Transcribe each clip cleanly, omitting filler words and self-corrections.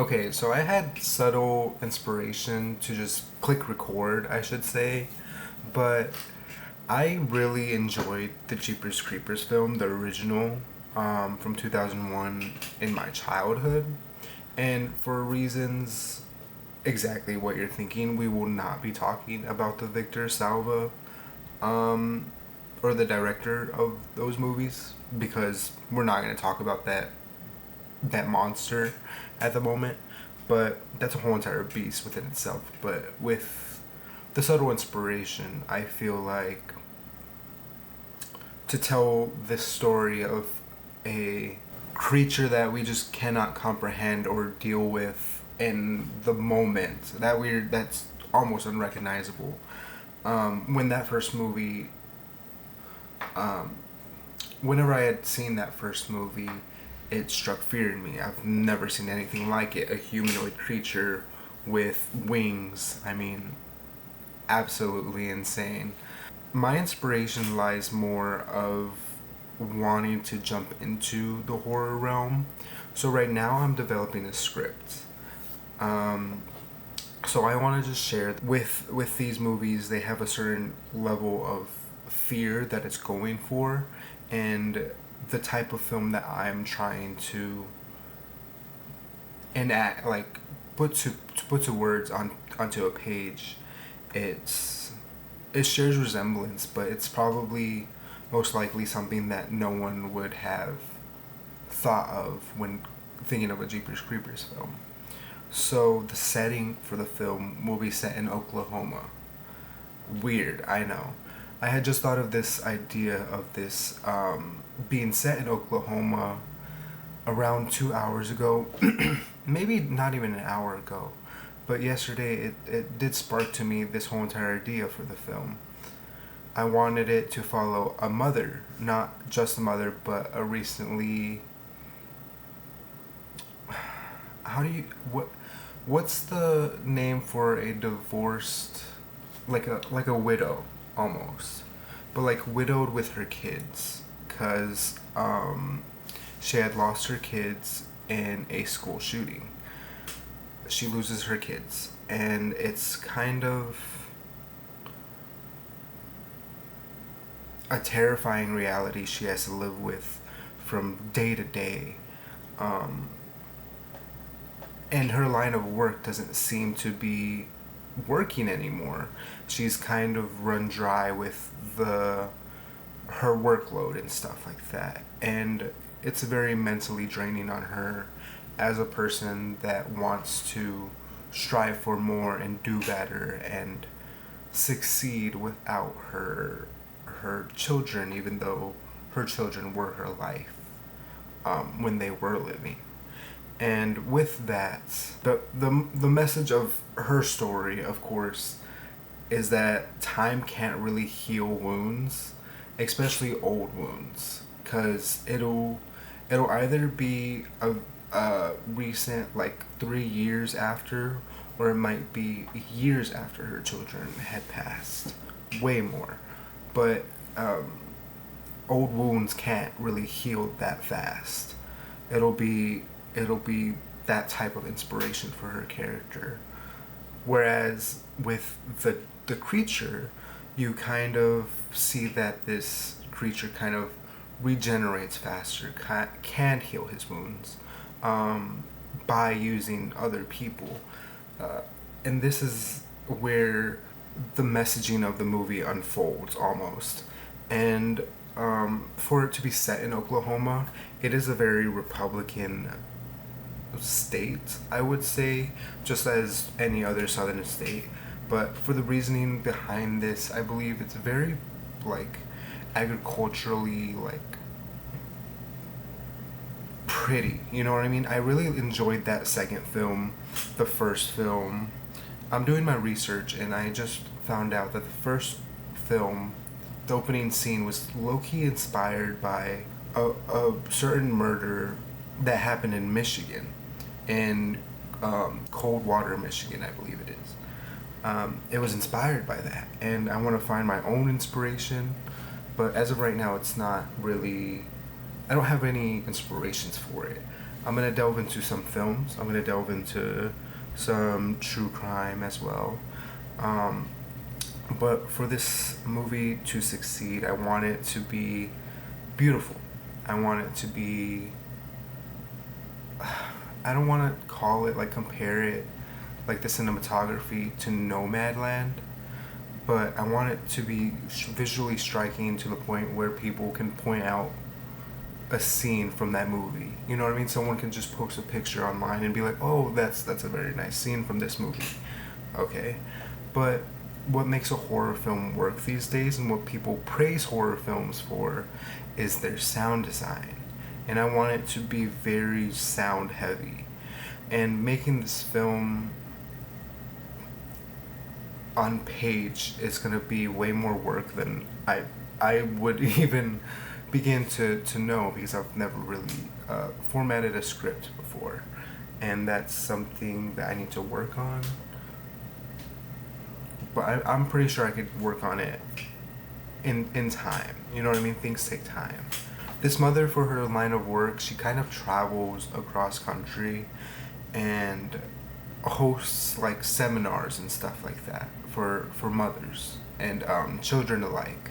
Okay, so I had subtle inspiration to just click record, I should say, but I really enjoyed the Jeepers Creepers film, the original, from 2001 in my childhood. And for reasons exactly what you're thinking, we will not be talking about the Victor Salva or the director of those movies because we're not going to talk about that monster at the moment. But that's a whole entire beast within itself. But with the subtle inspiration, I feel like to tell this story of a creature that we just cannot comprehend or deal with in the moment, that's almost unrecognizable. When that first movie, um, whenever I had seen that first movie, it struck fear in me. I've never seen anything like it. A humanoid creature with wings. I mean, absolutely insane. My inspiration lies more of wanting to jump into the horror realm. So right now I'm developing a script. Um, so I want to just share with these movies. They have a certain level of fear that it's going for, and the type of film that I'm trying to enact, like put to words onto a page. It's it shares resemblance, but it's probably most likely something that no one would have thought of when thinking of a Jeepers Creepers film. So the setting for the film will be set in Oklahoma. Weird, I know. I had just thought of this idea of this being set in Oklahoma around 2 hours ago, maybe not even an hour ago, but yesterday it did spark to me this whole entire idea for the film. I wanted it to follow a mother, not just a mother, but a recently. How do you what's the name for a divorced, like a widow almost, but like widowed with her kids, cause she had lost her kids in a school shooting. She loses her kids, and it's kind of a terrifying reality she has to live with from day to day. Um, and her line of work doesn't seem to be working anymore. She's kind of run dry with the her workload and stuff like that. And it's very mentally draining on her as a person that wants to strive for more and do better and succeed without her children, even though her children were her life when they were living. And with that, the message of her story, of course, is that time can't really heal wounds, especially old wounds, because it'll either be a recent, like 3 years after, or it might be years after her children had passed, way more. But old wounds can't really heal that fast. It'll be it'll be that type of inspiration for her character. Whereas with the creature, you kind of see that this creature kind of regenerates faster, can heal his wounds by using other people. And this is where the messaging of the movie unfolds almost. And for it to be set in Oklahoma, it is a very Republican state, I would say, just as any other southern state. But for the reasoning behind this, I believe it's very, like, agriculturally, like, pretty. You know what I mean? I really enjoyed that second film, the first film. I'm doing my research, and I just found out that the first film, the opening scene, was low-key inspired by a certain murder that happened in Michigan, in Coldwater, Michigan, I believe it is. It was inspired by that, and I want to find my own inspiration, but as of right now, it's not really. I don't have any inspirations for it. I'm gonna delve into some films. I'm gonna delve into some true crime as well. Um, but for this movie to succeed, I want it to be beautiful. I want it to be. I don't want to call it, like, compare it, like, the cinematography to Nomadland, but I want it to be visually striking to the point where people can point out a scene from that movie. You know what I mean? Someone can just post a picture online and be like, "Oh, that's a very nice scene from this movie." Okay, but what makes a horror film work these days, and what people praise horror films for, is their sound design. And I want it to be very sound heavy. And making this film on page is going to be way more work than I would even begin to know, because I've never really formatted a script before. And that's something that I need to work on. But I'm pretty sure I could work on it in time. You know what I mean? Things take time. This mother, for her line of work, she kind of travels across country and hosts, like, seminars and stuff like that for mothers and children alike.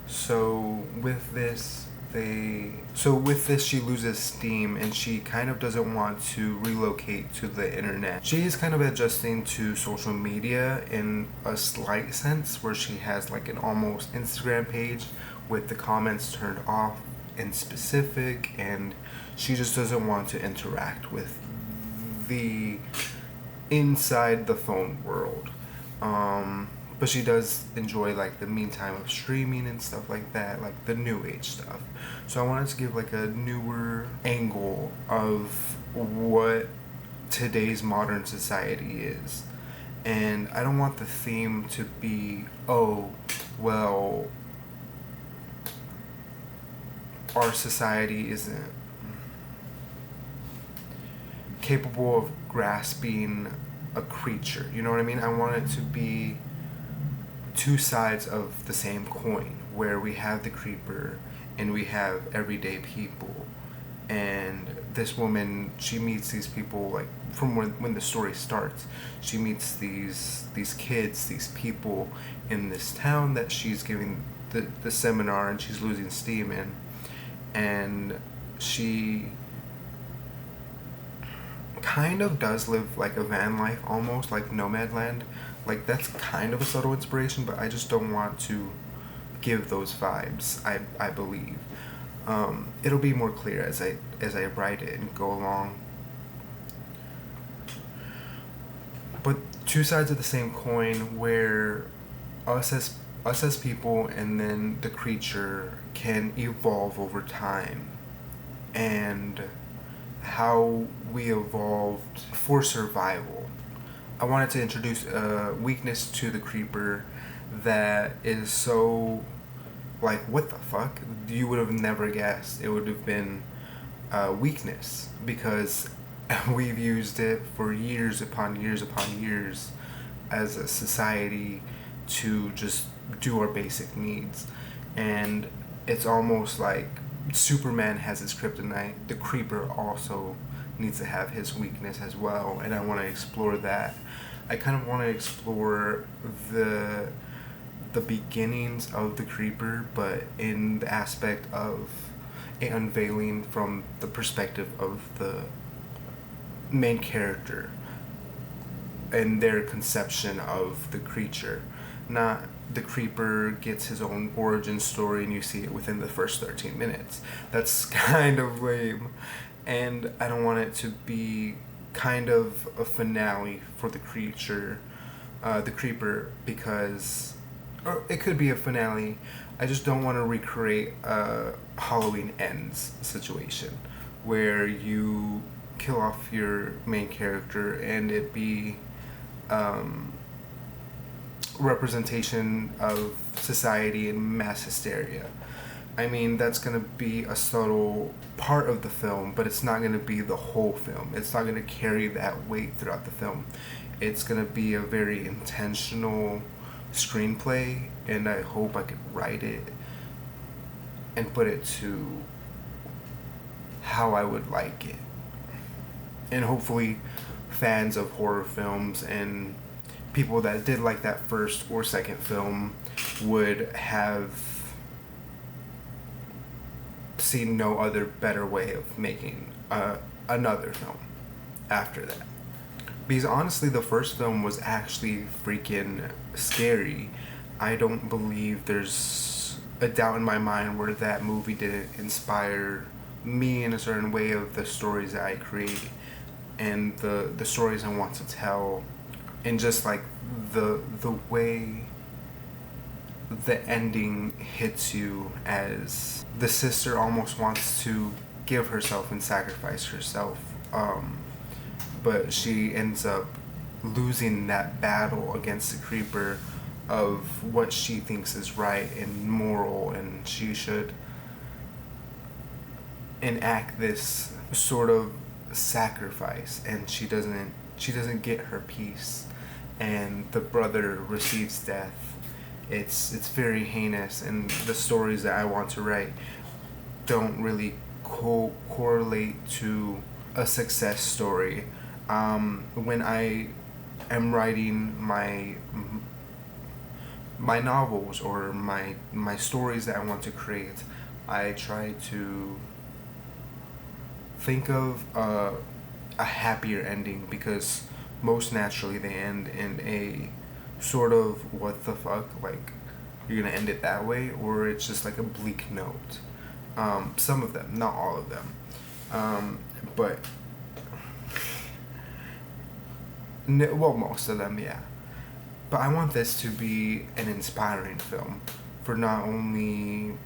So with this, she loses steam, and she kind of doesn't want to relocate to the internet. She is kind of adjusting to social media in a slight sense, where she has, like, an almost Instagram page with the comments turned off in specific, and she just doesn't want to interact with the inside the phone world. But she does enjoy, like, the meantime of streaming and stuff like that, like the new age stuff. So I wanted to give, like, a newer angle of what today's modern society is. And I don't want the theme to be, oh, well, our society isn't capable of grasping a creature. You know what I mean? I want it to be two sides of the same coin, where we have the creeper and we have everyday people. And this woman, she meets these people, like, from when the story starts, she meets these kids, these people in this town that she's giving the seminar, and she's losing steam in. And she kind of does live, like, a van life, almost like Nomadland. Like, that's kind of a subtle inspiration, but I just don't want to give those vibes, I believe. It'll be more clear as I write it and go along. But two sides of the same coin, where us as people and then the creature can evolve over time, and how we evolved for survival. I wanted to introduce a weakness to the creeper that is so, like, what the fuck? You would have never guessed it would have been a weakness, because we've used it for years upon years upon years as a society to just do our basic needs. And it's almost like Superman has his kryptonite, the creeper also needs to have his weakness as well, and I want to explore that. I kind of want to explore the beginnings of the creeper, but in the aspect of it unveiling from the perspective of the main character and their conception of the creature. Not the creeper gets his own origin story and you see it within the first 13 minutes. That's kind of lame. And I don't want it to be kind of a finale for the creature, the creeper, because, or it could be a finale. I just don't want to recreate a Halloween Ends situation where you kill off your main character and it be representation of society and mass hysteria. I mean, that's going to be a subtle part of the film, but it's not going to be the whole film. It's not going to carry that weight throughout the film. It's going to be a very intentional screenplay, and I hope I could write it and put it to how I would like it. And hopefully fans of horror films and people that did like that first or second film would have seen no other better way of making another film after that. Because honestly, the first film was actually freaking scary. I don't believe there's a doubt in my mind where that movie didn't inspire me in a certain way of the stories that I create and the stories I want to tell, and just like the way the ending hits you, as the sister almost wants to give herself and sacrifice herself, but she ends up losing that battle against the creeper of what she thinks is right and moral, and she should enact this sort of sacrifice, and she doesn't get her peace, and the brother receives death. It's very heinous, and the stories that I want to write don't really correlate to a success story. When I am writing my novels or my stories that I want to create, I try to think of a happier ending, because most naturally they end in a sort of what the fuck, like you're gonna end it that way, or it's just like a bleak note. Some of them, not all of them, but well, most of them, yeah. But I want this to be an inspiring film for not only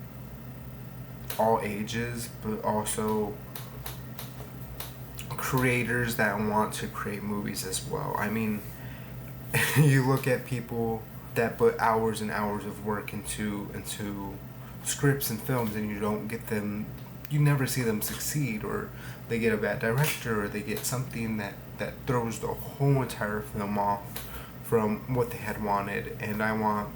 all ages, but also creators that want to create movies as well. I mean, you look at people that put hours and hours of work into scripts and films, and you never see them succeed, or they get a bad director, or they get something that throws the whole entire film off from what they had wanted. And I want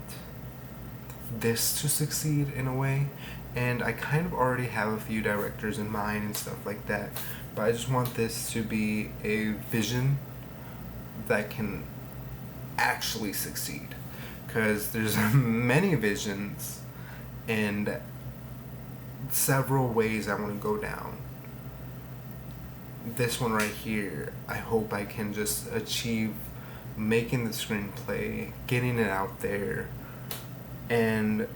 this to succeed in a way, and I kind of already have a few directors in mind and stuff like that, but I just want this to be a vision that can actually succeed, because there's many visions and several ways I want to go down. This one right here, I hope I can just achieve making the screenplay, getting it out there, and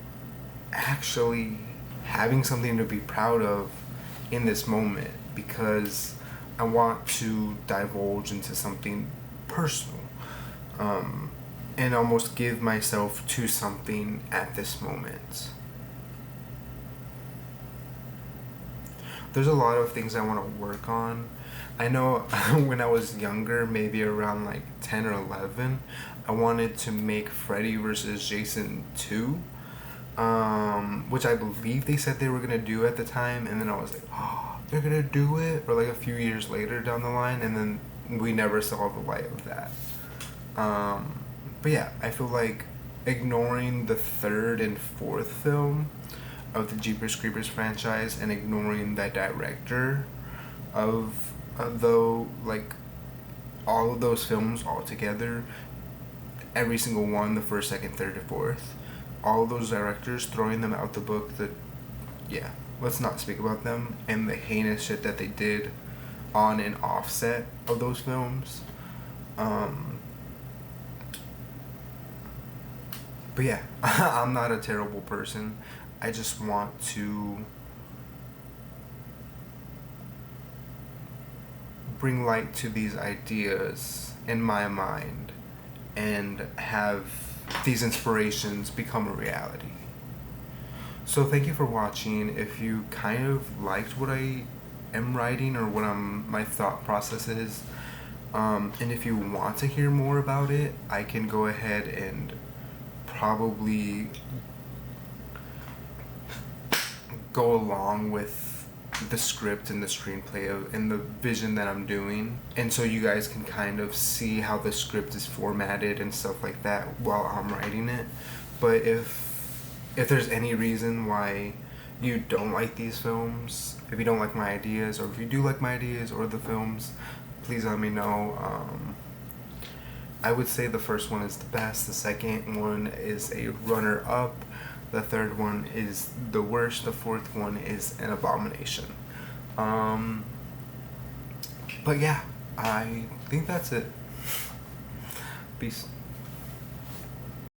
actually having something to be proud of in this moment, because I want to divulge into something personal, and almost give myself to something at this moment. There's a lot of things I want to work on. I know when I was younger, maybe around like 10 or 11, I wanted to make Freddy vs. Jason 2, which I believe they said they were going to do at the time, and then I was like, oh, they're going to do it? Or like a few years later down the line, and then we never saw the light of that. But yeah, I feel like ignoring the third and fourth film of the Jeepers Creepers franchise, and ignoring the director of though, like, all of those films all together, every single one, the first, second, third, and fourth, all of those directors, throwing them out the book, yeah, let's not speak about them, and the heinous shit that they did on and offset of those films. But yeah, I'm not a terrible person. I just want to bring light to these ideas in my mind and have these inspirations become a reality. So thank you for watching. If you kind of liked what I am writing, or what my thought process is, and if you want to hear more about it, I can go ahead and probably go along with the script and the screenplay and the vision that I'm doing, and so you guys can kind of see how the script is formatted and stuff like that while I'm writing it. But if there's any reason why you don't like these films, if you don't like my ideas, or if you do like my ideas or the films, please let me know. I would say the first one is the best. The second one is a runner-up. The third one is the worst. The fourth one is an abomination. But yeah, I think that's it. Peace.